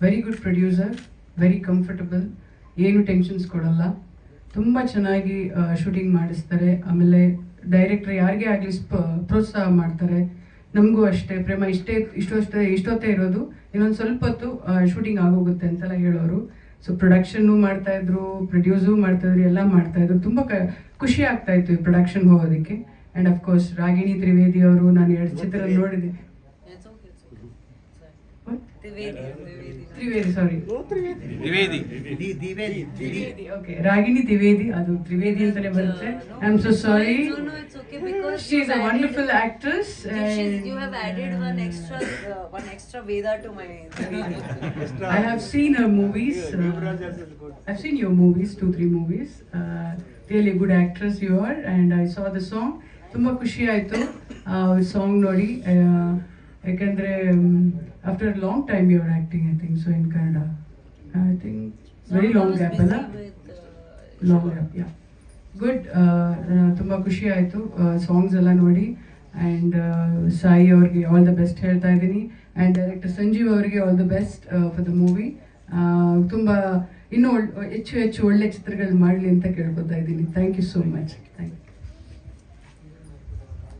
Very good producer, very comfortable, ಏನು ಟೆನ್ಷನ್ಸ್ ಕೊಡಲ್ಲ, ತುಂಬ ಚೆನ್ನಾಗಿ ಶೂಟಿಂಗ್ ಮಾಡಿಸ್ತಾರೆ. ಆಮೇಲೆ ಡೈರೆಕ್ಟರ್ ಯಾರಿಗೇ ಆಗಲಿ ಪ್ರೋತ್ಸಾಹ ಮಾಡ್ತಾರೆ. ನಮಗೂ ಅಷ್ಟೇ, ಪ್ರೇಮ ಇಷ್ಟೊತ್ತೇ ಇರೋದು, ಇನ್ನೊಂದು ಸ್ವಲ್ಪ ಹೊತ್ತು ಶೂಟಿಂಗ್ ಆಗೋಗುತ್ತೆ ಅಂತೆಲ್ಲ ಹೇಳೋರು. ಸೊ ಪ್ರೊಡಕ್ಷನ್ನು ಮಾಡ್ತಾಯಿದ್ರು, ಪ್ರೊಡ್ಯೂಸು ಮಾಡ್ತಾಯಿದ್ರು, ಎಲ್ಲ ಮಾಡ್ತಾಯಿದ್ರು. ತುಂಬ ಖುಷಿ ಆಗ್ತಾಯಿತ್ತು ಈ ಪ್ರೊಡಕ್ಷನ್ ಹೋಗೋದಕ್ಕೆ. ಆ್ಯಂಡ್ ಅಫ್ಕೋರ್ಸ್ ರಾಗಿಣಿ ತ್ರಿವೇದಿ ಅವರು, ನಾನು 2 ಚಿತ್ರ ನೋಡಿದೆ. ಓಕೆ, ರಾಗಿಣಿ ದ್ವಿವೇದಿ, ಅದು ತ್ರಿವೇದಿ ಅಂತಾನೆ ಬರುತ್ತೆ. I am so sorry. She is a wonderful actress. You have added one extra Veda to my I have seen her movies. I've seen your movies, 2-3 movies. Really good actress you are, and I saw the song. ತುಂಬ ಖುಷಿ ಆಯಿತು ಸಾಂಗ್ ನೋಡಿ. ಯಾಕಂದರೆ after long time you are acting, I think so in Kannada. I think very long gap ಅಲ್ಲ, ಲಾಂಗ್ ಗ್ಯಾಪ್. Yeah, good. ತುಂಬ ಖುಷಿ ಆಯಿತು ಸಾಂಗ್ಸ್ ಎಲ್ಲ ನೋಡಿ. ಆ್ಯಂಡ್ ಸಾಯಿ ಅವ್ರಿಗೆ ಆಲ್ ದ ಬೆಸ್ಟ್ ಹೇಳ್ತಾ ಇದ್ದೀನಿ. ಆ್ಯಂಡ್ ಡೈರೆಕ್ಟರ್ ಸಂಜೀವ್ ಅವರಿಗೆ all the best for the movie. ತುಂಬ ಇನ್ನೂ ಹೆಚ್ಚು ಒಳ್ಳೆ ಚಿತ್ರಗಳು ಮಾಡಲಿ ಅಂತ ಕೇಳ್ಕೊತಾ ಇದ್ದೀನಿ. Thank you so much.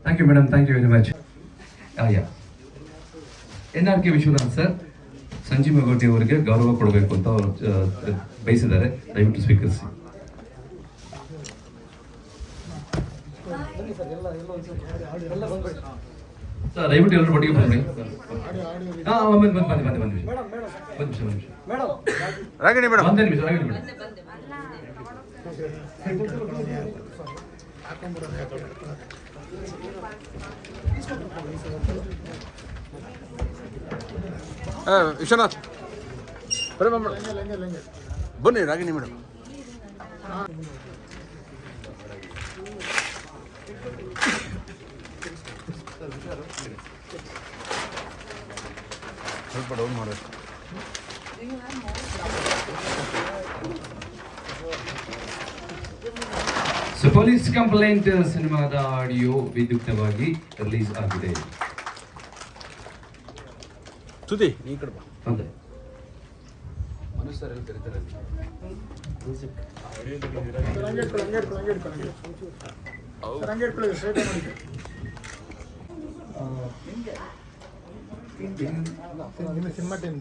Thank you madam, thank you very much. NRK Vishwanath sir Sanjeev Megoti ಅವರಿಗೆ ಗೌರವ ಕೊಡಬೇಕು ಅಂತ ಅವರು ಬಯಸಿದ್ದಾರೆ. ದಯವಿಟ್ಟು ಸ್ವೀಕರಿಸಿ. ಸರ್ ದಯವಿಟ್ಟು ಎಲ್ಲರೂ ಒಟ್ಟಿಗೆ ಬನ್ನಿ. ರಾಗಿಣಿ ಮೇಡಮ್, ಒಂದೇ ನಿಮಿಷ ರಾಗಿಣಿ ಮೇಡಮ್. ವಿಶ್ವನಾಥ್ ಬನ್ನಿ. ರಾಗಿಣಿ ಮೇಡಮ್, ಸ್ವಲ್ಪ ಡೌನ್ ಮಾಡಬೇಕು. ಸೊ ಪೊಲೀಸ್ ಕಂಪ್ಲೇಂಟ್ ಸಿನಿಮಾದ ಆಡಿಯೋ ವಿದ್ಯುಕ್ತವಾಗಿ ರಿಲೀಸ್ ಆಗಿದೆ. ಸುದ್ದಿ ಈ ಕಡೆ ಬಾ. ಅಂತೆ ಮನುಷ್ಯರಲ್ಲಿ ಕರೀತಾರೆ. ನಿಮ್ಮ ಸಿನಿಮಾ ಟೀಮ್